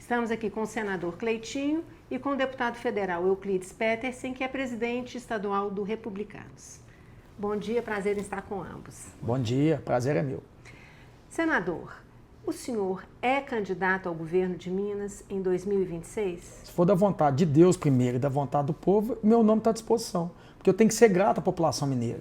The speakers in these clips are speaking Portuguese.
Estamos aqui com o senador Cleitinho e com o deputado federal Euclides Petersen, que é presidente estadual do Republicanos. Bom dia, prazer em estar com ambos. Bom dia, prazer é meu. Senador, o senhor é candidato ao governo de Minas em 2026? Se for da vontade de Deus primeiro e da vontade do povo, meu nome está à disposição. Porque eu tenho que ser grato à população mineira.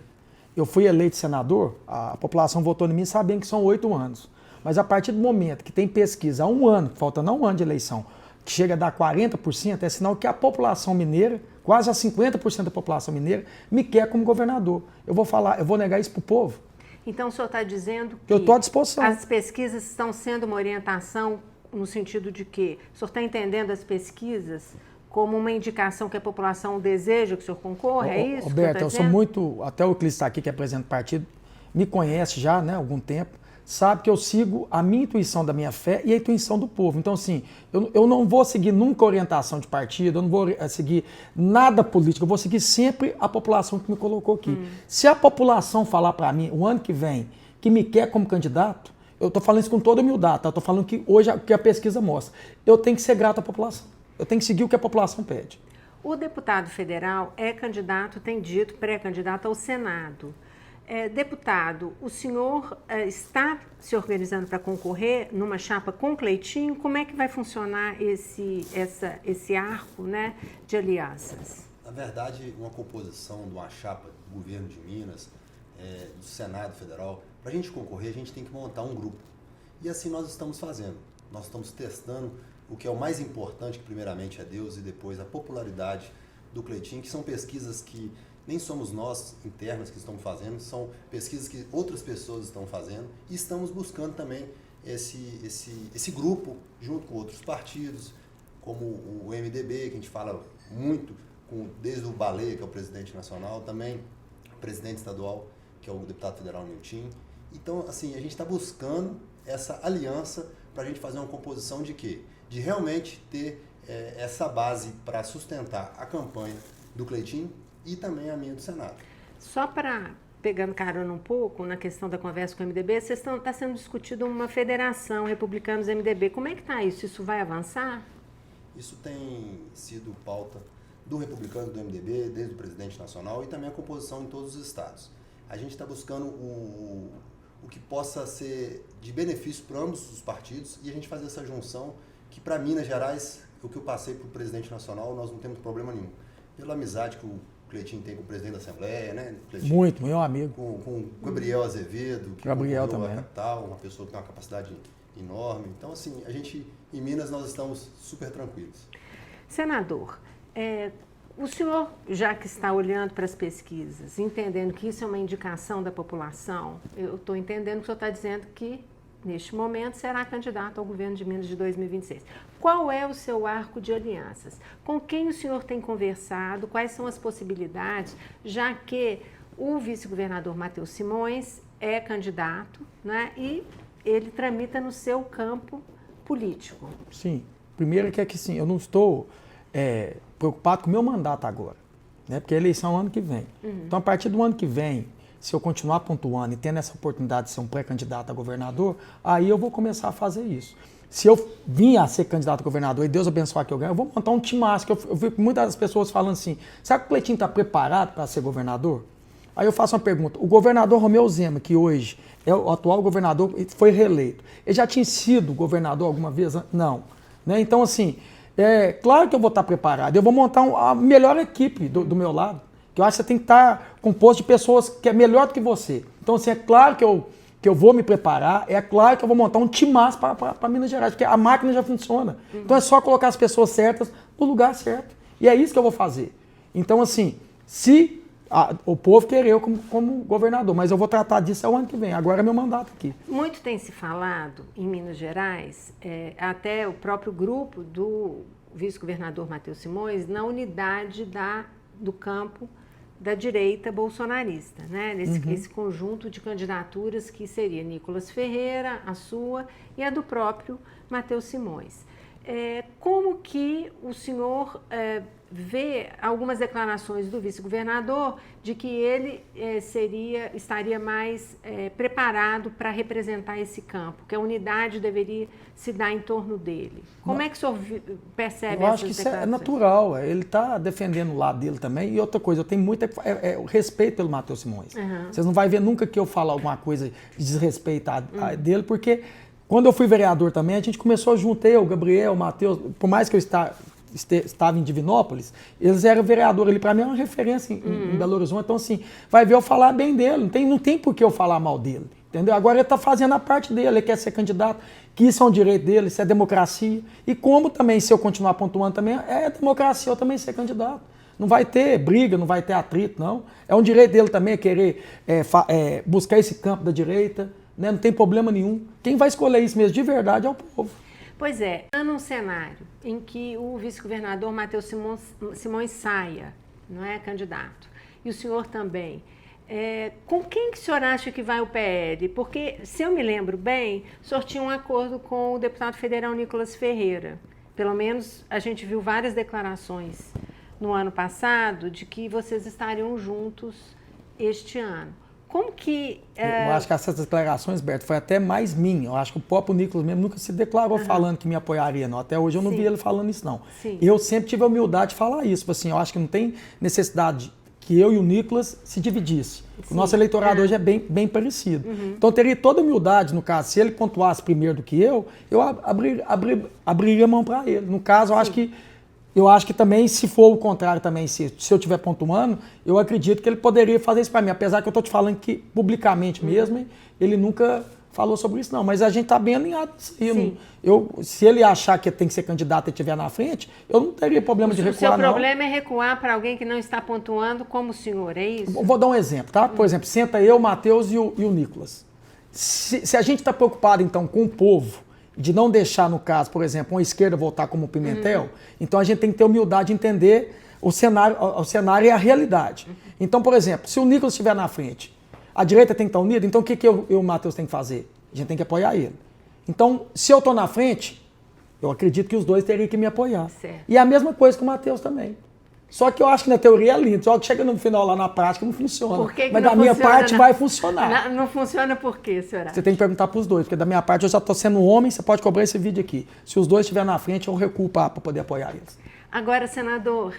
Eu fui eleito senador, a população votou em mim sabendo que são 8 anos. Mas a partir do momento que tem pesquisa há um ano, faltando um ano de eleição, que chega a dar 40%, é sinal que a população mineira, quase a 50% da população mineira, me quer como governador. Eu vou negar isso para o povo. Então o senhor está dizendo que eu estou à disposição. As pesquisas estão sendo uma orientação no sentido de que o senhor está entendendo as pesquisas como uma indicação que a população deseja que o senhor concorra, é isso? Roberto, eu sou muito, até o Euclides está aqui, que apresenta o partido, me conhece já, né, há algum tempo, sabe que eu sigo a minha intuição da minha fé e a intuição do povo. Então, assim, eu não vou seguir nunca orientação de partido, eu não vou seguir nada político, eu vou seguir sempre a população que me colocou aqui. Se a população falar para mim, o ano que vem, que me quer como candidato, eu estou falando isso com toda humildade, tá? Eu estou falando que hoje o que a pesquisa mostra. Eu tenho que ser grato à população. Eu tenho que seguir o que a população pede. O deputado federal é candidato, tem dito, pré-candidato ao Senado. Deputado, o senhor está se organizando para concorrer numa chapa com Cleitinho? Como é que vai funcionar esse arco, né, de alianças? Na verdade, uma composição de uma chapa do governo de Minas, do Senado Federal, para a gente concorrer, a gente tem que montar um grupo. E assim nós estamos fazendo. Nós estamos testando o que é o mais importante, que primeiramente é Deus, e depois a popularidade do Cleitinho, que são pesquisas que nem somos nós internas que estamos fazendo, são pesquisas que outras pessoas estão fazendo, e estamos buscando também esse grupo, junto com outros partidos, como o MDB, que a gente fala muito, desde o Baleia, que é o presidente nacional, também o presidente estadual, que é o deputado federal Nilton. Então, assim, a gente está buscando essa aliança para a gente fazer uma composição de quê? De realmente ter essa base para sustentar a campanha do Cleitinho e também a minha do Senado. Só para, pegando carona um pouco na questão da conversa com o MDB, está sendo discutido uma federação, Republicanos-MDB. Como é que está isso? Isso vai avançar? Isso tem sido pauta do Republicano, do MDB, desde o presidente nacional, e também a composição em todos os estados. A gente está buscando o que possa ser de benefício para ambos os partidos e a gente fazer essa junção que para Minas Gerais, o que eu passei para o presidente nacional, nós não temos problema nenhum. Pela amizade que o Cleitinho tem com o presidente da Assembleia, né? Cleitinho, muito, meu amigo. Com o Gabriel Azevedo, que Gabriel também. A capital, uma pessoa que tem uma capacidade enorme. Então, assim, a gente, em Minas, nós estamos super tranquilos. Senador, o senhor, já que está olhando para as pesquisas, entendendo que isso é uma indicação da população, eu estou entendendo que o senhor está dizendo que, neste momento, será candidato ao governo de Minas de 2026. Qual é o seu arco de alianças? Com quem o senhor tem conversado? Quais são as possibilidades? Já que o vice-governador Matheus Simões é candidato, né, e ele tramita no seu campo político. Sim. Primeiro que sim, eu não estou preocupado com o meu mandato agora, né, porque a eleição é o ano que vem. Então, a partir do ano que vem, se eu continuar pontuando e tendo essa oportunidade de ser um pré-candidato a governador, aí eu vou começar a fazer isso. Se eu vim a ser candidato a governador e Deus abençoar que eu ganhe, eu vou montar um timaço. Eu vi muitas das pessoas falando assim, será que o Cleitinho está preparado para ser governador? Aí eu faço uma pergunta, o governador Romeu Zema, que hoje é o atual governador, foi reeleito, ele já tinha sido governador alguma vez? Não. Né? Então, assim, claro que eu vou estar preparado, eu vou montar a melhor equipe do meu lado, que eu acho que você tem que estar composto de pessoas que é melhor do que você. Então, assim, é claro que eu vou me preparar, é claro que eu vou montar um timaço para Minas Gerais, porque a máquina já funciona. Então, é só colocar as pessoas certas no lugar certo. E é isso que eu vou fazer. Então, assim, se o povo querer eu como governador, mas eu vou tratar disso ao ano que vem. Agora é meu mandato aqui. Muito tem se falado em Minas Gerais, até o próprio grupo do vice-governador Matheus Simões, na unidade do campo da direita bolsonarista, né? Esse conjunto de candidaturas que seria Nicolas Ferreira, a sua, e a do próprio Matheus Simões. como que o senhor vê algumas declarações do vice-governador de que ele estaria mais preparado para representar esse campo, que a unidade deveria se dar em torno dele. Como é que o senhor percebe essas declarações? Eu acho que isso é natural, ele está defendendo o lado dele também. E outra coisa, eu tenho muito respeito pelo Matheus Simões. Vocês não vão ver nunca que eu falo alguma coisa de desrespeito dele, porque quando eu fui vereador também, a gente começou junto, eu, o Gabriel, o Matheus, por mais que eu estava em Divinópolis, eles eram vereadores ali, para mim é uma referência em Belo Horizonte, então assim, vai ver eu falar bem dele, não tem por que eu falar mal dele, entendeu? Agora ele está fazendo a parte dele, ele quer ser candidato, que isso é um direito dele, isso é democracia, e como também, se eu continuar pontuando também, é democracia eu também ser candidato. Não vai ter briga, não vai ter atrito, não. É um direito dele também querer buscar esse campo da direita, né? Não tem problema nenhum. Quem vai escolher isso mesmo de verdade é o povo. Pois é, num cenário em que o vice-governador Matheus Simões saia, não é candidato, e o senhor também, com quem que o senhor acha que vai o PL? Porque, se eu me lembro bem, o senhor tinha um acordo com o deputado federal Nicolas Ferreira. Pelo menos a gente viu várias declarações no ano passado de que vocês estariam juntos este ano. Como que... Eu acho que essas declarações, Berto, foi até mais minha. Eu acho que o próprio Nicolas mesmo nunca se declarou falando que me apoiaria, não. Até hoje eu não vi ele falando isso, não. Sim. Eu sempre tive a humildade de falar isso. Assim, eu acho que não tem necessidade que eu e o Nicolas se dividissem. O nosso eleitorado hoje é bem parecido. Então eu teria toda a humildade, no caso, se ele pontuasse primeiro do que eu abriria a mão para ele. No caso, eu acho que também, se for o contrário também, se eu estiver pontuando, eu acredito que ele poderia fazer isso para mim. Apesar que eu estou te falando que, publicamente mesmo, ele nunca falou sobre isso, não. Mas a gente está bem alinhado nisso aí. Se ele achar que tem que ser candidato e estiver na frente, eu não teria problema de recuar, não. O seu problema é recuar para alguém que não está pontuando como o senhor, é isso? Vou dar um exemplo, tá? Por exemplo, senta eu, o Matheus e o Nicolas. Se a gente está preocupado, então, com o povo, de não deixar, no caso, por exemplo, uma esquerda voltar como o Pimentel, então a gente tem que ter humildade de entender o cenário e a realidade. Então, por exemplo, se o Nicolas estiver na frente, a direita tem que estar unida, então o que eu e o Matheus tem que fazer? A gente tem que apoiar ele. Então, se eu estou na frente, eu acredito que os dois teriam que me apoiar. Certo. E a mesma coisa com o Matheus também. Só que eu acho que na teoria é lindo, só que chega no final lá na prática não funciona. Por que mas não da minha funciona, parte vai funcionar. Não funciona por quê, senhora? Você tem que perguntar para os dois, porque da minha parte eu já estou sendo homem, você pode cobrar esse vídeo aqui. Se os dois estiverem na frente, eu recuo para poder apoiar eles. Agora, senador,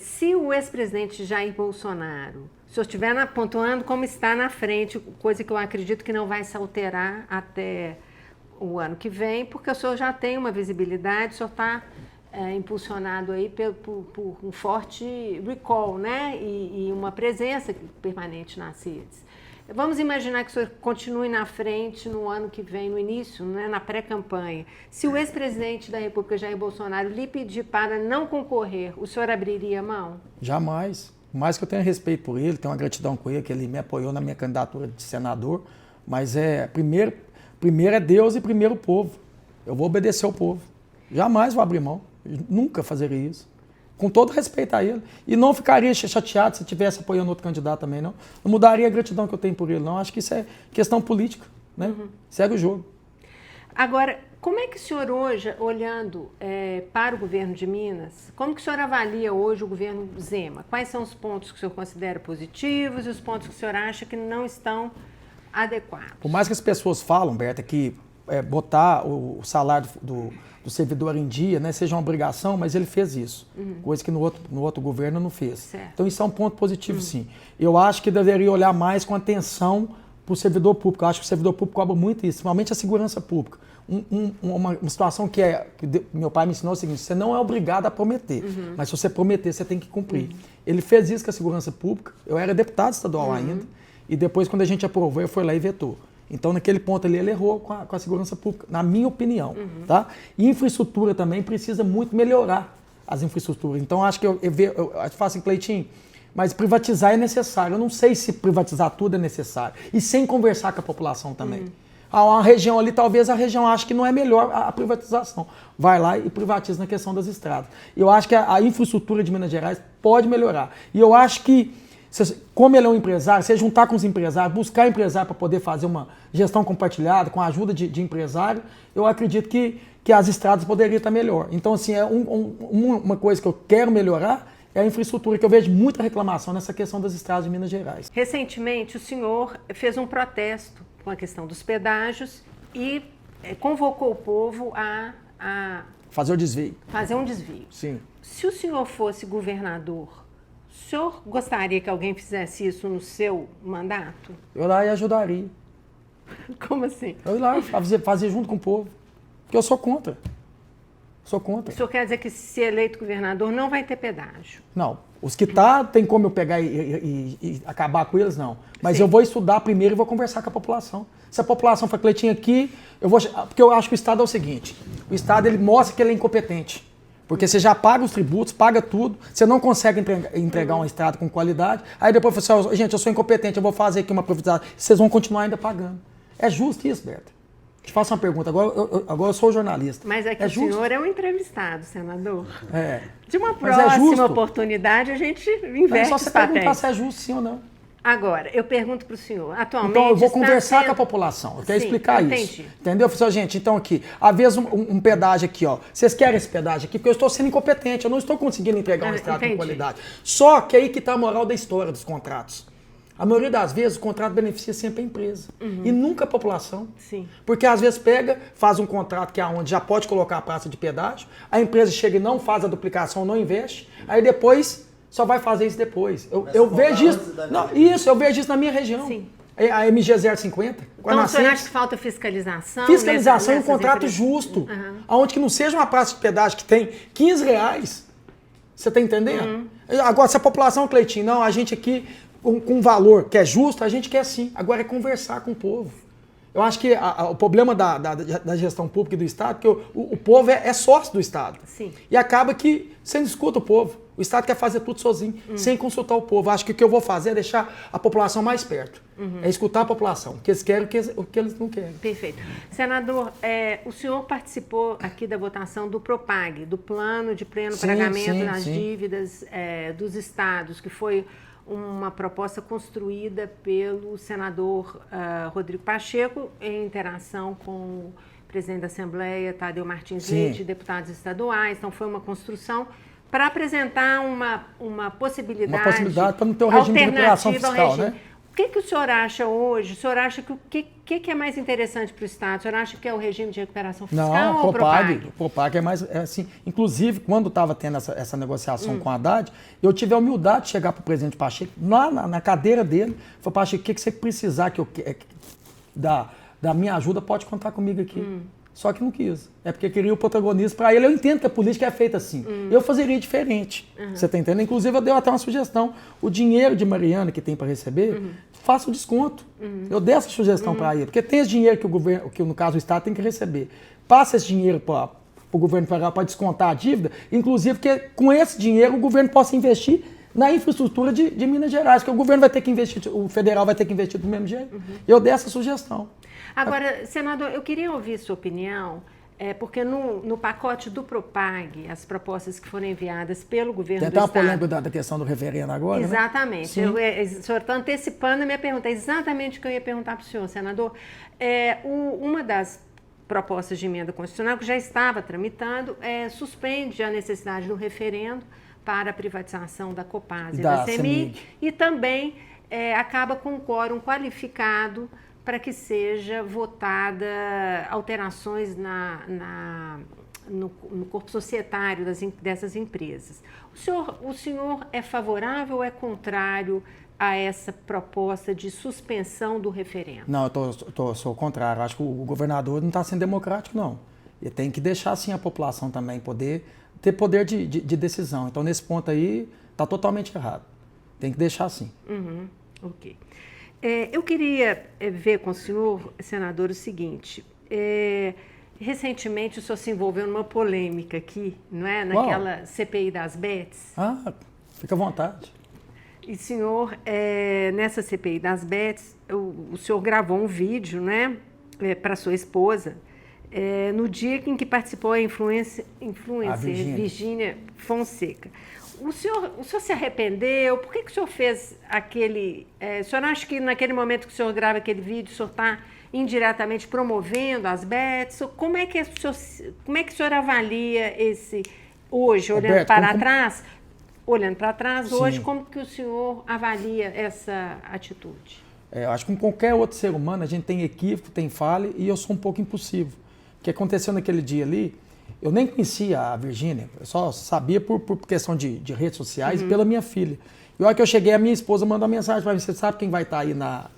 se o ex-presidente Jair Bolsonaro, se o senhor estiver pontuando como está na frente, coisa que eu acredito que não vai se alterar até o ano que vem, porque o senhor já tem uma visibilidade, o senhor está impulsionado aí por um forte recall, né? E uma presença permanente nas redes. Vamos imaginar que o senhor continue na frente no ano que vem, no início, né, na pré-campanha. Se o ex-presidente da República, Jair Bolsonaro, lhe pedir para não concorrer, o senhor abriria mão? Jamais. Por mais que eu tenha respeito por ele, tenho uma gratidão com ele, que ele me apoiou na minha candidatura de senador, mas primeiro é Deus e primeiro o povo. Eu vou obedecer ao povo. Jamais vou abrir mão. Nunca fazeria isso. Com todo respeito a ele. E não ficaria chateado se estivesse apoiando outro candidato também, não. Não mudaria a gratidão que eu tenho por ele, não. Acho que isso é questão política, né? Segue o jogo. Agora, como é que o senhor hoje, olhando para o governo de Minas, como que o senhor avalia hoje o governo Zema? Quais são os pontos que o senhor considera positivos e os pontos que o senhor acha que não estão adequados? Por mais que as pessoas falam, Berta, que botar o salário do servidor em dia, né, seja uma obrigação, mas ele fez isso, coisa que no outro governo não fez. Certo. Então isso é um ponto positivo, sim. Eu acho que deveria olhar mais com atenção para o servidor público. Eu acho que o servidor público cobra muito isso, principalmente a segurança pública. Uma situação que meu pai me ensinou é o seguinte: você não é obrigado a prometer, mas se você prometer, você tem que cumprir. Ele fez isso com a segurança pública, eu era deputado estadual ainda, e depois, quando a gente aprovou, eu fui lá e vetou. Então, naquele ponto ali, ele errou com a segurança pública, na minha opinião. Tá? E infraestrutura também precisa muito melhorar as infraestruturas. Então, acho que eu faço assim, Cleitinho, mas privatizar é necessário. Eu não sei se privatizar tudo é necessário. E sem conversar com a população também. Uma região ali, talvez a região ache que não é melhor a privatização. Vai lá e privatiza na questão das estradas. Eu acho que a infraestrutura de Minas Gerais pode melhorar. E eu acho que, como ele é um empresário, você juntar com os empresários, buscar empresário para poder fazer uma gestão compartilhada, com a ajuda de empresário, eu acredito que que as estradas poderiam estar melhor. Então, assim, uma coisa que eu quero melhorar é a infraestrutura, que eu vejo muita reclamação nessa questão das estradas de Minas Gerais. Recentemente, o senhor fez um protesto com a questão dos pedágios e convocou o povo a Fazer o desvio. fazer um desvio. Sim. Se o senhor fosse governador, o senhor gostaria que alguém fizesse isso no seu mandato? Eu lá e ajudaria. Como assim? Eu ia lá fazer junto com o povo. Porque eu sou contra. Sou contra. O senhor quer dizer que se eleito governador não vai ter pedágio? Não. Os que tem como eu pegar e acabar com eles, não. Mas Sim. eu vou estudar primeiro e vou conversar com a população. Se a população for Cleitinho aqui, porque eu acho que o Estado é o seguinte, o Estado ele mostra que ele é incompetente. Porque você já paga os tributos, paga tudo, você não consegue entregar uma estrada com qualidade, aí depois você fala, gente, eu sou incompetente, eu vou fazer aqui uma privatizada, vocês vão continuar ainda pagando. É justo isso, Berta? Te faço uma pergunta, agora eu sou jornalista. Mas é que é o justo? senhor é um entrevistado, senador. É. De uma Mas é próxima justo. oportunidade a gente É inverte só os você perguntar papéis. se é justo sim ou não. Agora, eu pergunto para o senhor, atualmente Então eu vou está conversar sendo- com a população, eu quero Sim, explicar entendi. isso. Entendeu? Eu falei, gente, então aqui, às vezes um pedágio aqui, ó. Vocês querem esse pedágio aqui? Porque eu estou sendo incompetente, eu não estou conseguindo entregar uma estrada entendi. com qualidade. Só que aí que está a moral da história dos contratos. A maioria das vezes o contrato beneficia sempre a empresa e nunca a população. Sim. Porque às vezes faz um contrato que é onde já pode colocar a praça de pedágio, a empresa chega e não faz a duplicação, não investe, aí depois só vai fazer isso depois. Eu vejo isso. Não, isso, eu vejo isso na minha região. Sim. A MG 050. Então o senhor acha que falta fiscalização? Fiscalização e um nessas contrato empresas? justo. Onde que não seja uma praça de pedágio que tem R$15. Você está entendendo? Agora, se a população, Cleitinho, não, a gente aqui com um valor que é justo, a gente quer sim. Agora é conversar com o povo. Eu acho que o problema da gestão pública e do Estado é que o povo é sócio do Estado. Sim. E acaba que você não escuta o povo. O Estado quer fazer tudo sozinho, sem consultar o povo. Acho que o que eu vou fazer é deixar a população mais perto. É escutar a população, o que eles querem e o que eles não querem. Perfeito. Senador, o senhor participou aqui da votação do PROPAG, do Plano de Pleno Sim, Pagamento sim, das sim. Dívidas dos Estados, que foi uma proposta construída pelo senador Rodrigo Pacheco em interação com o presidente da Assembleia, Tadeu Martins Sim. Leite, deputados estaduais. Então, foi uma construção para apresentar uma possibilidade. Uma possibilidade para não ter um regime de recuperação alternativa ao fiscal, regime. né? O que o senhor acha hoje? O senhor acha que o que é mais interessante para o Estado? O senhor acha que é o regime de recuperação fiscal Não, ou o o PROPAG? Propag é mais assim. Inclusive, quando estava tendo essa negociação com a Haddad, eu tive a humildade de chegar para o presidente Pacheco, lá na cadeira dele, falei, Pacheco, o que você precisar da minha ajuda, pode contar comigo aqui. Só que não quis. É porque queria o protagonismo para ele. Eu entendo que a política é feita assim. Eu fazeria diferente. Você está entendendo? Inclusive, eu dei até uma sugestão. O dinheiro de Mariana que tem para receber, faça o desconto. Eu dei essa sugestão para ele. Porque tem esse dinheiro que o governo, que no caso o Estado tem que receber. Passa esse dinheiro para o governo federal para descontar a dívida, inclusive que com esse dinheiro o governo possa investir na infraestrutura de Minas Gerais, que o governo vai ter que investir, o federal vai ter que investir do mesmo jeito. Eu dei essa sugestão. Agora, senador, eu queria ouvir sua opinião, porque no pacote do PROPAG, as propostas que foram enviadas pelo governo Tem do até uma Estado... polêmica da questão do referendo agora, né? Exatamente. Sim. O senhor está antecipando a minha pergunta. É exatamente o que eu ia perguntar para o senhor, senador. Uma das propostas de emenda constitucional que já estava tramitando suspende a necessidade do referendo para a privatização da Copasa e da CEMIG e também acaba com um quórum qualificado para que seja votada alterações no corpo societário dessas empresas. O senhor é favorável ou é contrário a essa proposta de suspensão do referendo? Não, eu sou o contrário. Acho que o governador não está sendo democrático, não. Ele tem que deixar, assim, a população também ter poder de decisão. Então, nesse ponto aí, está totalmente errado. Tem que deixar assim. Ok. Eu queria ver com o senhor, senador, o seguinte. Recentemente, o senhor se envolveu numa polêmica aqui, não é? Naquela CPI das bets. Ah, fica à vontade. E, senhor, nessa CPI das bets, o senhor gravou um vídeo, né, para sua esposa, no dia em que participou a influencer Virgínia Fonseca. O senhor se arrependeu? Por que o senhor fez aquele... o senhor acha que naquele momento que o senhor grava aquele vídeo, o senhor está indiretamente promovendo as bets? Como é que o senhor avalia esse hoje, olhando Roberto, trás? Olhando para trás, Sim. hoje, como que o senhor avalia essa atitude? Eu acho que com qualquer outro ser humano, a gente tem equívoco, tem falha, e eu sou um pouco impulsivo. O que aconteceu naquele dia ali, eu nem conhecia a Virgínia, eu só sabia por questão de redes sociais e pela minha filha. E a hora que eu cheguei, a minha esposa mandou uma mensagem para mim: você sabe quem vai estar aí na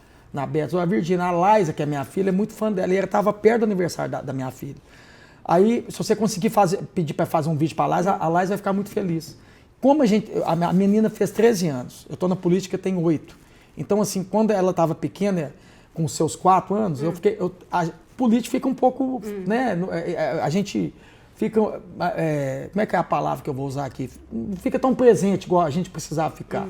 Betis? A Virgínia, a Liza, que é minha filha, é muito fã dela, e ela estava perto do aniversário da minha filha. Aí, se você conseguir pedir para fazer um vídeo para a Liza vai ficar muito feliz. Como a menina fez 13 anos, eu estou na política, tenho 8. Então, assim, quando ela estava pequena, com os seus 4 anos, a política fica um pouco, né, a gente fica, como é que é a palavra que eu vou usar aqui? Não fica tão presente igual a gente precisava ficar.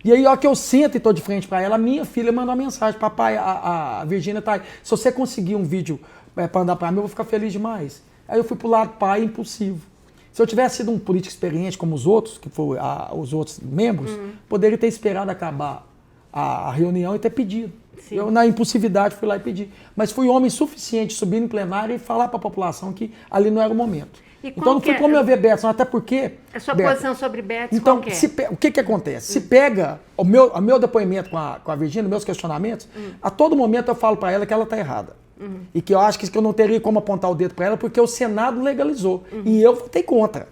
E aí, ó, que eu sento e estou de frente para ela, a minha filha mandou uma mensagem: papai, a Virgínia tá aí. Se você conseguir um vídeo para andar para mim, eu vou ficar feliz demais. Aí eu fui pro lado pai impulsivo. Se eu tivesse sido um político experiente como os outros, que foram os outros membros, poderia ter esperado acabar a reunião e ter pedido. Sim. Eu, na impulsividade, fui lá e pedi. Mas fui homem suficiente subir em plenário e falar para a população que ali não era o momento. Então não fui promover Betis, até porque... A sua posição sobre Betis, então, qual que é? O que acontece? Se pega o meu depoimento com a Virgínia, meus questionamentos, a todo momento eu falo para ela que ela está errada. E que eu acho que eu não teria como apontar o dedo para ela, porque o Senado legalizou. E eu votei contra.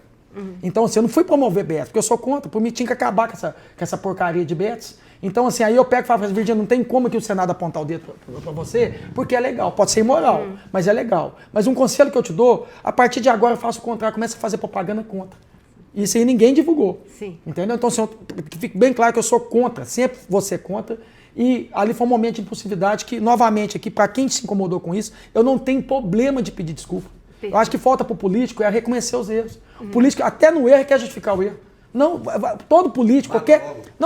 Então, assim, eu não fui promover Betis, porque eu sou contra. Por mim, tinha que acabar com essa porcaria de Betis. Então, assim, aí eu pego e falo: Virgínia, não tem como que o Senado apontar o dedo para você, porque é legal. Pode ser imoral, mas é legal. Mas um conselho que eu te dou: a partir de agora eu faço o contrário, começo a fazer propaganda contra. Isso aí ninguém divulgou. Sim. Entendeu? Então, assim, que fique bem claro que eu sou contra, sempre vou ser contra. E ali foi um momento de impulsividade que, novamente, aqui, para quem se incomodou com isso, eu não tenho problema de pedir desculpa. Eu acho que falta para o político é reconhecer os erros. O político, até no erro, quer justificar o erro. Não, todo político,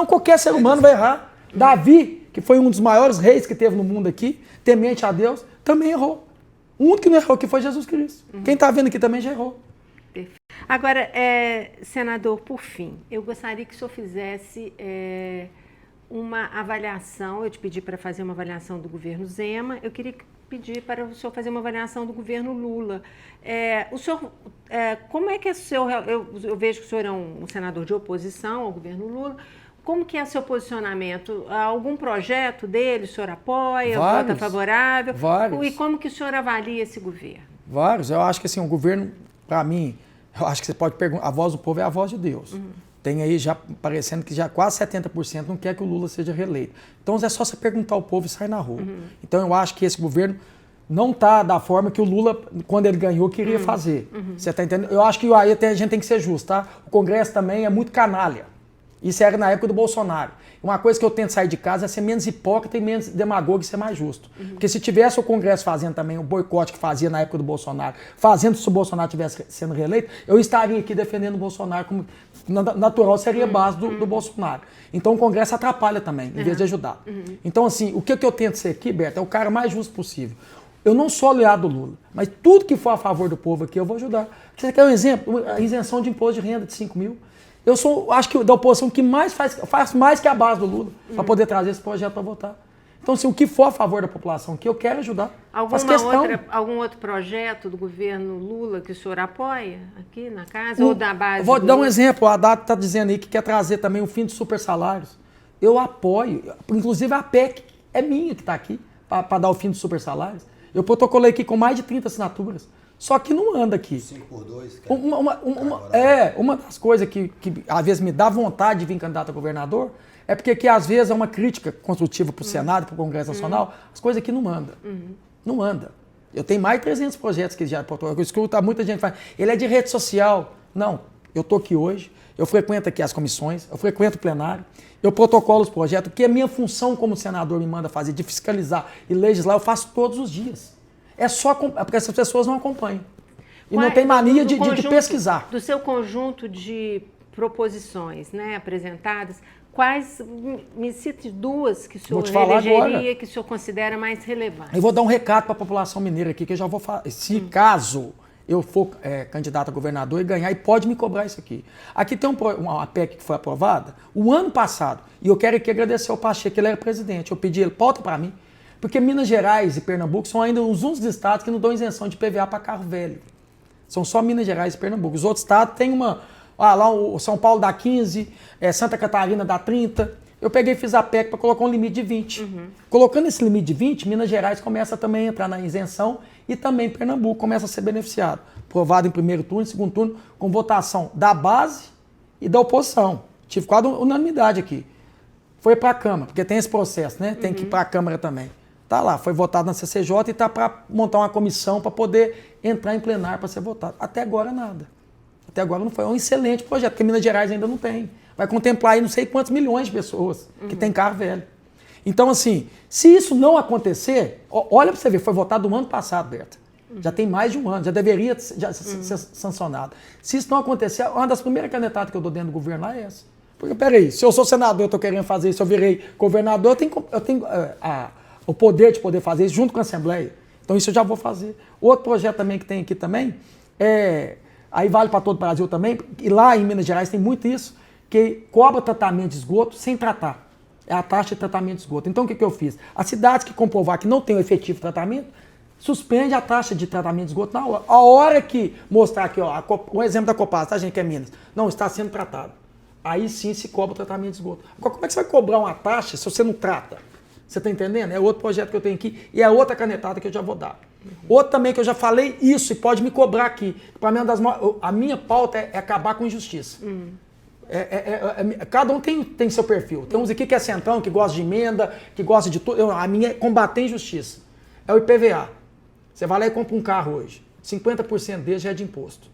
qualquer ser humano vai errar. Davi, que foi um dos maiores reis que teve no mundo aqui, temente a Deus, também errou. O único que não errou aqui foi Jesus Cristo. Quem está vendo aqui também já errou. Agora, senador, por fim, eu gostaria que o senhor fizesse uma avaliação. Eu te pedi para fazer uma avaliação do governo Zema, eu queria pedir para o senhor fazer uma avaliação do governo Lula. O senhor, como é que é o senhor... Eu vejo que o senhor é um senador de oposição ao governo Lula. Como que é seu posicionamento? Algum projeto dele o senhor apoia, vota favorável? Vários. E como que o senhor avalia esse governo? Vários. Eu acho que assim, o governo, para mim, eu acho que você pode perguntar, a voz do povo é a voz de Deus. Tem aí já parecendo que já quase 70% não quer que o Lula seja reeleito. Então é só você perguntar ao povo e sair na rua. Então eu acho que esse governo não está da forma que o Lula, quando ele ganhou, queria fazer. Você está entendendo? Eu acho que aí a gente tem que ser justo, tá? O Congresso também é muito canalha. Isso era na época do Bolsonaro. Uma coisa que eu tento sair de casa é ser menos hipócrita e menos demagogo e ser mais justo. Porque se tivesse o Congresso fazendo também o boicote que fazia na época do Bolsonaro, fazendo se o Bolsonaro estivesse sendo reeleito, eu estaria aqui defendendo o Bolsonaro como natural seria a base do Bolsonaro. Então o Congresso atrapalha também, em vez de ajudar. Então, assim, o que eu tento ser aqui, Berta, é o cara mais justo possível. Eu não sou aliado do Lula, mas tudo que for a favor do povo aqui, eu vou ajudar. Você quer um exemplo? A isenção de imposto de renda de 5 mil. Eu sou, acho que da oposição que mais faz mais que a base do Lula para poder trazer esse projeto para votar. Então, assim, o que for a favor da população que eu quero ajudar. Algum outro projeto do governo Lula que o senhor apoia aqui na casa ou da base? Vou dar um exemplo. A Haddad está dizendo aí que quer trazer também o fim dos super salários. Eu apoio. Inclusive a PEC é minha que está aqui para dar o fim dos super salários. Eu protocolei aqui com mais de 30 assinaturas. Só que não anda aqui. 5x2. Uma das coisas que às vezes me dá vontade de vir candidato a governador é porque aqui às vezes é uma crítica construtiva para o Senado, para o Congresso Nacional, as coisas aqui não andam. Não anda. Eu tenho mais de 300 projetos que já eu escuto muita gente falar, ele é de rede social. Não, eu estou aqui hoje, eu frequento aqui as comissões, eu frequento o plenário, eu protocolo os projetos, porque a minha função como senador me manda fazer de fiscalizar e legislar, eu faço todos os dias. É só porque essas pessoas não acompanham. E não tem mania de pesquisar. Do seu conjunto de proposições, né, apresentadas, quais, me cite duas que o senhor elegeria, que o senhor considera mais relevantes? Eu vou dar um recado para a população mineira aqui, que eu já vou falar. Se caso eu for candidato a governador e ganhar, e pode me cobrar isso aqui. Aqui tem uma PEC que foi aprovada o ano passado, e eu quero aqui agradecer ao Pacheco, que ele era presidente. Eu pedi ele, pauta para mim. Porque Minas Gerais e Pernambuco são ainda os únicos estados que não dão isenção de PVA para carro velho. São só Minas Gerais e Pernambuco. Os outros estados têm uma... lá o São Paulo dá 15, Santa Catarina dá 30. Eu peguei e fiz a PEC para colocar um limite de 20. Colocando esse limite de 20, Minas Gerais começa também a entrar na isenção e também Pernambuco começa a ser beneficiado. Aprovado em primeiro turno, segundo turno, com votação da base e da oposição. Tive quase unanimidade aqui. Foi para a Câmara, porque tem esse processo, né? Tem que ir para a Câmara também. Tá lá, foi votado na CCJ e tá para montar uma comissão para poder entrar em plenário para ser votado. Até agora nada. Até agora não foi. É um excelente projeto, porque Minas Gerais ainda não tem. Vai contemplar aí não sei quantos milhões de pessoas que tem carro velho. Então, assim, se isso não acontecer, olha para você ver, foi votado no ano passado, Berta. Já tem mais de um ano, já deveria ser sancionado. Se isso não acontecer, uma das primeiras canetadas que eu dou dentro do governo lá é essa. Porque, peraí, se eu sou senador, eu estou querendo fazer isso, eu virei governador, eu tenho o poder de poder fazer isso junto com a Assembleia. Então isso eu já vou fazer. Outro projeto também que tem aqui também, aí vale para todo o Brasil também, e lá em Minas Gerais tem muito isso, que cobra tratamento de esgoto sem tratar. É a taxa de tratamento de esgoto. Então o que eu fiz? As cidades que comprovar que não tem o efetivo tratamento, suspende a taxa de tratamento de esgoto na hora. A hora que mostrar aqui, ó, um exemplo da Copasa, tá, gente, que é Minas, não está sendo tratado. Aí sim se cobra o tratamento de esgoto. Agora, como é que você vai cobrar uma taxa se você não trata? Você está entendendo? É outro projeto que eu tenho aqui e é outra canetada que eu já vou dar. Outro também que eu já falei isso e pode me cobrar aqui. Para mim, a minha pauta é acabar com injustiça. Cada um tem seu perfil. Tem uns aqui que é centrão, que gosta de emenda, que gosta de tudo. A minha é combater injustiça. É o IPVA. Você vai lá e compra um carro hoje. 50% dele já é de imposto.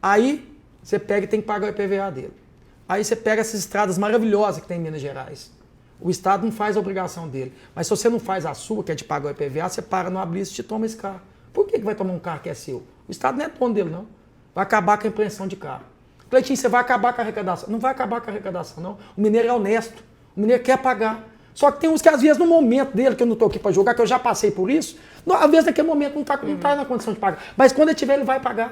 Aí você pega e tem que pagar o IPVA dele. Aí você pega essas estradas maravilhosas que tem em Minas Gerais. O Estado não faz a obrigação dele. Mas se você não faz a sua, que é de pagar o IPVA, você para no abriço e te toma esse carro. Por que vai tomar um carro que é seu? O Estado não é dono dele, não. Vai acabar com a apreensão de carro. Cleitinho, você vai acabar com a arrecadação. Não vai acabar com a arrecadação, não. O mineiro é honesto. O mineiro quer pagar. Só que tem uns que, às vezes, no momento dele, que eu não estou aqui para julgar, que eu já passei por isso, às vezes, naquele momento, não está na condição de pagar. Mas quando ele tiver, ele vai pagar.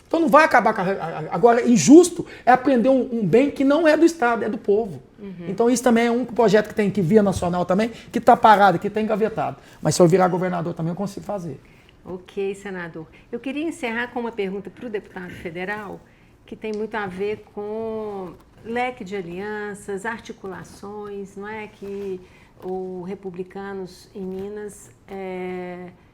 Então não vai acabar com a... Agora, injusto é aprender um bem que não é do Estado, é do povo. Então isso também é um projeto que tem que via nacional também, que está parado, que está engavetado. Mas se eu virar governador também eu consigo fazer. Ok, senador. Eu queria encerrar com uma pergunta para o deputado federal, que tem muito a ver com leque de alianças, articulações, não é? Que o Republicanos em Minas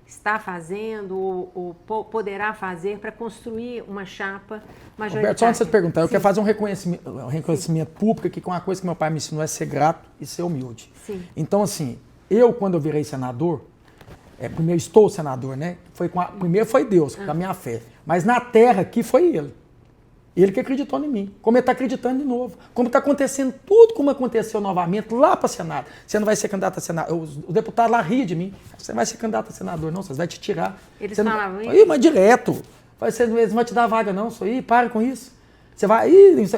está fazendo ou poderá fazer para construir uma chapa majoritária. Roberto, só antes de você perguntar, eu quero fazer um reconhecimento público aqui com uma coisa que meu pai me ensinou, é ser grato e ser humilde. Sim. Então, assim, quando eu virei senador, primeiro estou senador, né? Primeiro foi Deus, com a minha fé. Mas na terra aqui foi ele. Ele que acreditou em mim, como ele está acreditando de novo. Como está acontecendo tudo como aconteceu novamente lá para o Senado. Você não vai ser candidato a senador. O deputado lá ria de mim. Você não vai ser candidato a senador, não, você vai te tirar. Eles você falavam isso? Mas direto. Eles não vão te dar vaga, não. Para com isso. Você vai.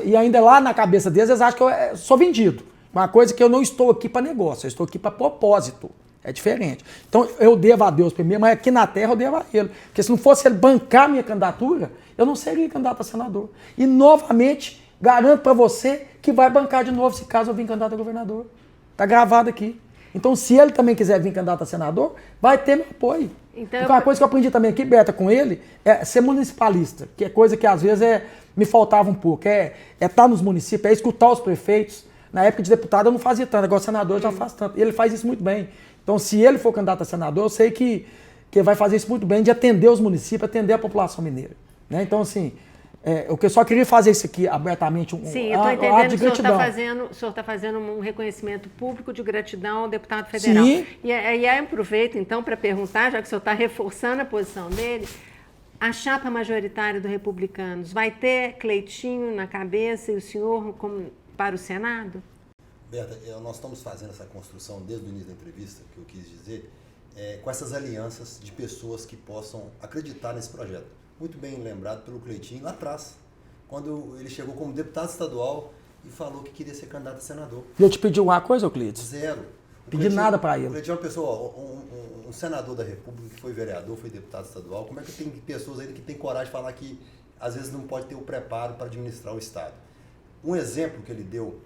E ainda lá na cabeça deles, eles acham que eu sou vendido. Uma coisa que eu não estou aqui para negócio, eu estou aqui para propósito. É diferente. Então eu devo a Deus primeiro, mas aqui na terra eu devo a ele. Porque se não fosse ele bancar minha candidatura, eu não seria candidato a senador. E novamente, garanto para você que vai bancar de novo se caso eu vir candidato a governador. Está gravado aqui. Então se ele também quiser vir candidato a senador, vai ter meu apoio. Então, uma coisa que eu aprendi também aqui, Berta, com ele, é ser municipalista, que é coisa que às vezes me faltava um pouco. É estar nos municípios, é escutar os prefeitos. Na época de deputado eu não fazia tanto, agora senador eu já faço tanto. E ele faz isso muito bem. Então, se ele for candidato a senador, eu sei que ele vai fazer isso muito bem, de atender os municípios, atender a população mineira. Né? Então, assim, eu só queria fazer isso aqui abertamente. Sim, eu estou entendendo que o senhor está fazendo um reconhecimento público de gratidão ao deputado federal. Sim. E aí eu aproveito, então, para perguntar, já que o senhor está reforçando a posição dele, a chapa majoritária do Republicanos vai ter Cleitinho na cabeça e o senhor para o Senado? Berta, nós estamos fazendo essa construção desde o início da entrevista, que eu quis dizer, com essas alianças de pessoas que possam acreditar nesse projeto. Muito bem lembrado pelo Cleitinho lá atrás, quando ele chegou como deputado estadual e falou que queria ser candidato a senador. E eu te pedi uma coisa, Euclides? Zero. Pedi nada para ele. O Cleitinho é uma pessoa, um senador da República que foi vereador, foi deputado estadual. Como é que tem pessoas ainda que têm coragem de falar que às vezes não pode ter o preparo para administrar o Estado? Um exemplo que ele deu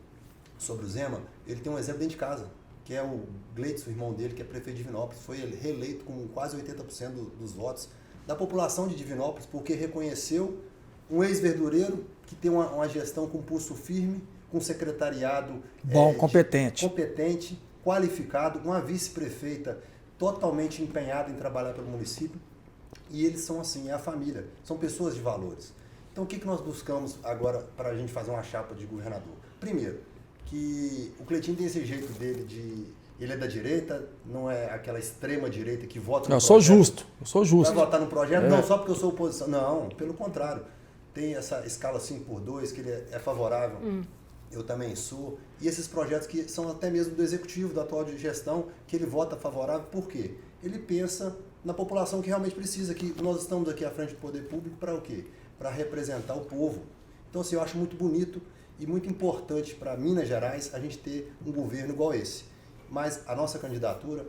sobre o Zema, ele tem um exemplo dentro de casa. que é o Gleidson, o irmão dele, que é prefeito de Divinópolis, foi reeleito com quase 80% dos votos da população de Divinópolis, porque reconheceu um ex-verdureiro que tem uma gestão com pulso firme, com secretariado bom, competente, qualificado, uma vice-prefeita totalmente empenhada em trabalhar pelo município. E eles são assim, é a família, são pessoas de valores. Então o que nós buscamos agora para a gente fazer uma chapa de governador? Primeiro, que o Cleitinho tem esse jeito dele ele é da direita, não é aquela extrema direita que vota no projeto. Eu sou justo. Vai votar no projeto, não só porque eu sou oposição. Não, pelo contrário. Tem essa escala 5x2, que ele é favorável. Eu também sou. E esses projetos que são até mesmo do executivo, da atual de gestão, que ele vota favorável, por quê? Ele pensa na população que realmente precisa, que nós estamos aqui à frente do poder público para o quê? Para representar o povo. Então, assim, eu acho muito bonito e muito importante para Minas Gerais a gente ter um governo igual esse. Mas a nossa candidatura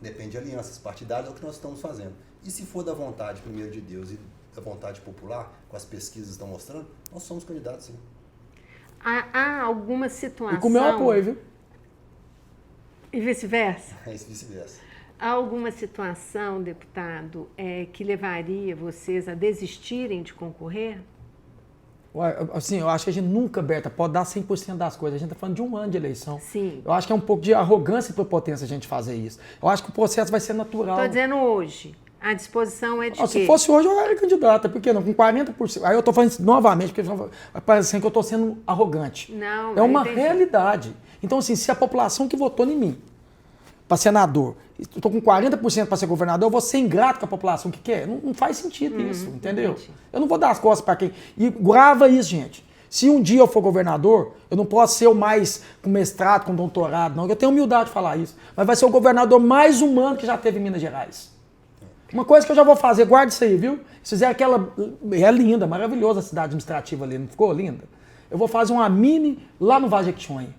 depende de alianças partidárias, é o que nós estamos fazendo. E se for da vontade, primeiro, de Deus e da vontade popular, com as pesquisas estão mostrando, nós somos candidatos, sim. Há alguma situação... E com o meu apoio, viu? E vice-versa? É isso, vice-versa. Há alguma situação, deputado, que levaria vocês a desistirem de concorrer? Assim, eu acho que a gente nunca, Berta, pode dar 100% das coisas. A gente está falando de um ano de eleição. Sim. Eu acho que é um pouco de arrogância e prepotência a gente fazer isso. Eu acho que o processo vai ser natural. Estou dizendo hoje. A disposição é de quê? Se fosse hoje, eu era candidata. Por que não? Com 40%. Aí eu estou falando isso novamente, porque vai parecer que eu estou sendo arrogante. Não, é uma entendi. Realidade. Então, assim, se a população que votou em mim para senador, estou com 40% para ser governador, eu vou ser ingrato com a população que quer? Não faz sentido isso, entendeu? Entendi. Eu não vou dar as costas para quem... E grava isso, gente. Se um dia eu for governador, eu não posso ser o mais com mestrado, com doutorado, não. Eu tenho humildade de falar isso. Mas vai ser o governador mais humano que já teve em Minas Gerais. Uma coisa que eu já vou fazer, guarda isso aí, viu? Se fizer aquela... É linda, maravilhosa a cidade administrativa ali, não ficou linda? Eu vou fazer uma mini lá no Vale Jequitinhonha.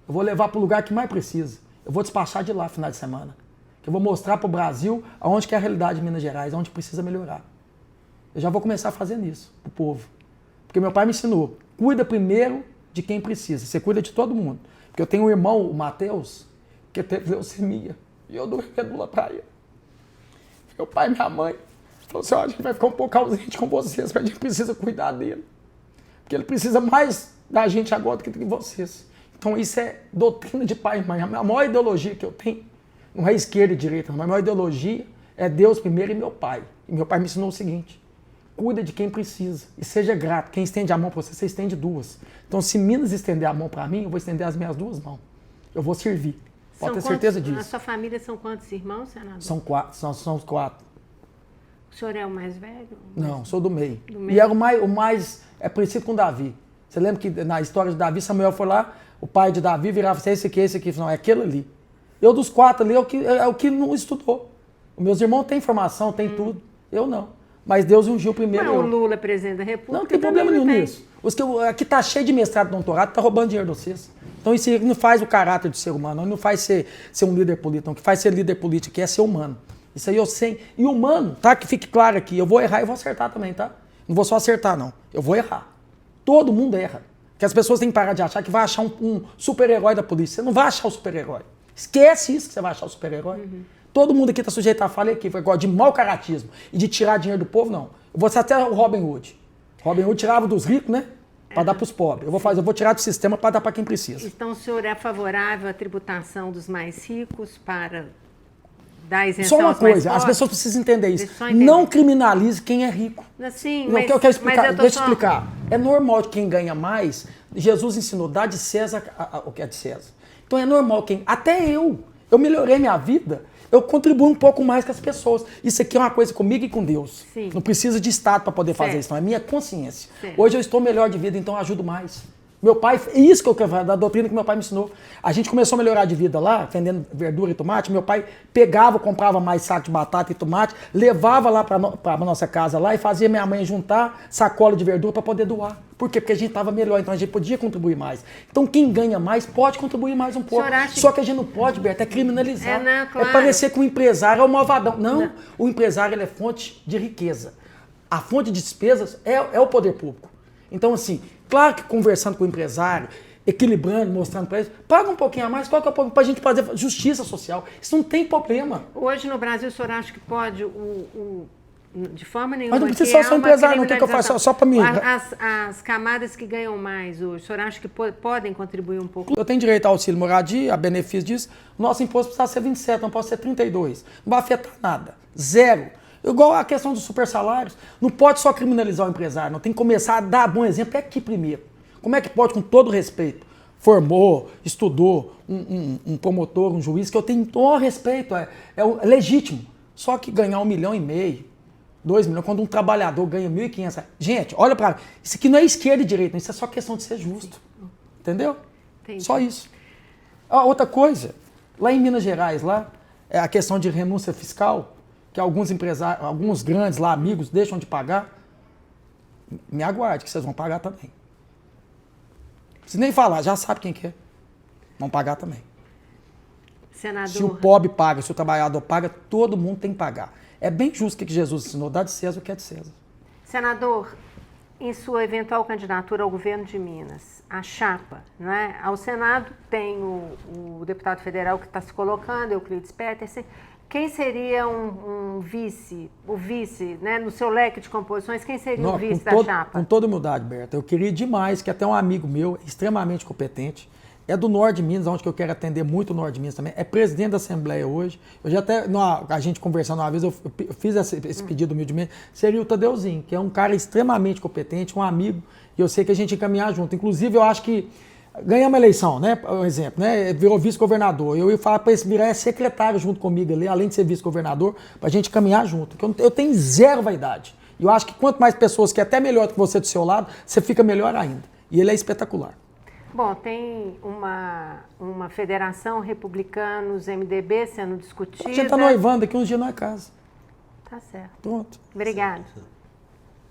Eu vou levar para o lugar que mais precisa. Eu vou despachar de lá no final de semana. Que eu vou mostrar para o Brasil aonde que é a realidade de Minas Gerais, aonde precisa melhorar. Eu já vou começar fazendo isso pro povo. Porque meu pai me ensinou, cuida primeiro de quem precisa. Você cuida de todo mundo. Porque eu tenho um irmão, o Matheus, que teve leucemia. E eu dou medula para ele. Meu pai e minha mãe falou assim, ó, a gente vai ficar um pouco ausente com vocês, mas a gente precisa cuidar dele. Porque ele precisa mais da gente agora do que de vocês. Então isso é doutrina de pai e mãe. A maior ideologia que eu tenho não é esquerda e direita, mas a maior ideologia é Deus primeiro e meu pai. E meu pai me ensinou o seguinte, cuida de quem precisa e seja grato. Quem estende a mão para você, você estende duas. Então se Minas estender a mão para mim, eu vou estender as minhas duas mãos. Eu vou servir. Pode ter certeza disso. Na sua família são quantos irmãos, senador? São os 4. O senhor é o mais velho? Não, sou do meio. Do meio. E era o mais é parecido com Davi. Você lembra que na história de Davi, Samuel foi lá, o pai de Davi virava assim, esse aqui. Não, é aquele ali. Eu dos 4 ali é o que não estudou. Os meus irmãos têm formação, têm tudo. Eu não. Mas Deus ungiu primeiro. Mas o Lula, presidente da República, não tem problema nenhum nisso. Aqui tá cheio de mestrado e doutorado, tá roubando dinheiro de vocês. Então isso não faz o caráter de ser humano, não faz ser um líder político, não. O que faz ser líder político é ser humano. Isso aí eu sei. E humano, tá? Que fique claro aqui, eu vou errar e vou acertar também, tá? Não vou só acertar, não. Eu vou errar. Todo mundo erra. Porque as pessoas têm que parar de achar que vai achar um super-herói da polícia. Você não vai achar o super-herói. Esquece isso que você vai achar o super-herói. Todo mundo aqui tá sujeito a falha aqui, foi igual de mau caratismo e de tirar dinheiro do povo, não. Eu vou ser até o Robin Hood. Robin Hood tirava dos ricos, né? Para dar para os pobres. Eu vou tirar do sistema para dar para quem precisa. Então o senhor é favorável à tributação dos mais ricos para dar isenção Só uma aos mais coisa, as pobres? pessoas precisam entender isso. Deixa eu só entender. Não criminalize quem é rico. Sim, Não, mas, eu quero explicar. mas eu tô Deixa eu só... explicar. É normal que quem ganha mais, Jesus ensinou, dá de César o que é de César. Então é normal até eu melhorei minha vida, eu contribuo um pouco mais com as pessoas. Isso aqui é uma coisa comigo e com Deus. Sim. Não precisa de Estado para poder fazer Certo. isso, não. É minha consciência. Certo. Hoje eu estou melhor de vida, então eu ajudo mais. Meu pai, isso que eu quero falar, da doutrina que meu pai me ensinou. A gente começou a melhorar de vida lá, vendendo verdura e tomate. Meu pai pegava, comprava mais saco de batata e tomate, levava lá para nossa casa lá e fazia minha mãe juntar sacola de verdura para poder doar. Por quê? Porque a gente estava melhor, então a gente podia contribuir mais. Então quem ganha mais pode contribuir mais um pouco. Só que a gente não pode, Berta, é criminalizar. Claro. É parecer que o empresário é o malvadão. Não. O empresário ele é fonte de riqueza. A fonte de despesas é o poder público. Então, assim, claro que conversando com o empresário, equilibrando, mostrando para eles. Paga um pouquinho a mais, qual que é o problema? Para a gente fazer justiça social. Isso não tem problema. Hoje no Brasil, o senhor acha que pode, de forma nenhuma, Mas não precisa só ser empresário, não tem que eu faço só para mim. As camadas que ganham mais hoje, o senhor acha que podem contribuir um pouco? Eu tenho direito ao auxílio moradia, a benefício disso. Nosso imposto precisa ser 27, não pode ser 32. Não vai afetar nada. Zero. Igual a questão dos super salários. Não pode só criminalizar o empresário, não tem que começar a dar bom exemplo aqui primeiro. Como é que pode, com todo respeito, formou, estudou um promotor, um juiz, que eu tenho todo respeito, é legítimo. Só que ganhar 1,5 milhão, 2 milhões, quando um trabalhador ganha 1.500. Gente, olha para mim, isso aqui não é esquerda e direita, isso é só questão de ser justo. Entendeu? Entendi. Só isso. Outra coisa, lá em Minas Gerais, lá, é a questão de renúncia fiscal, que alguns empresários, alguns grandes lá, amigos, deixam de pagar. Me aguarde, que vocês vão pagar também. Se nem falar, já sabe quem que é. Vão pagar também. Senador... Se o pobre paga, se o trabalhador paga, todo mundo tem que pagar. É bem justo o que Jesus ensinou, dá de César o que é de César. Senador, em sua eventual candidatura ao governo de Minas, a chapa, né? Ao Senado tem o deputado federal que está se colocando, Euclides Petersen. Quem seria o vice, né, no seu leque de composições, quem seria o vice da chapa? Com toda humildade, Berta, eu queria demais que até um amigo meu, extremamente competente, é do norte de Minas, onde eu quero atender muito o norte de Minas também, é presidente da Assembleia hoje, eu já até, a gente conversando uma vez, eu fiz esse pedido humildemente, seria o Tadeuzinho, que é um cara extremamente competente, um amigo, e eu sei que a gente ia caminhar junto. Inclusive, eu acho que ganhamos a eleição, né? Por exemplo, né? Virou vice-governador. Eu ia falar para esse virar secretário junto comigo ali, além de ser vice-governador, para a gente caminhar junto. Eu tenho zero vaidade. E eu acho que quanto mais pessoas que é até melhor do que você do seu lado, você fica melhor ainda. E ele é espetacular. Bom, tem uma federação republicanos MDB sendo discutida. A gente está noivando, daqui uns dias não é casa. Tá certo. Pronto. Obrigada.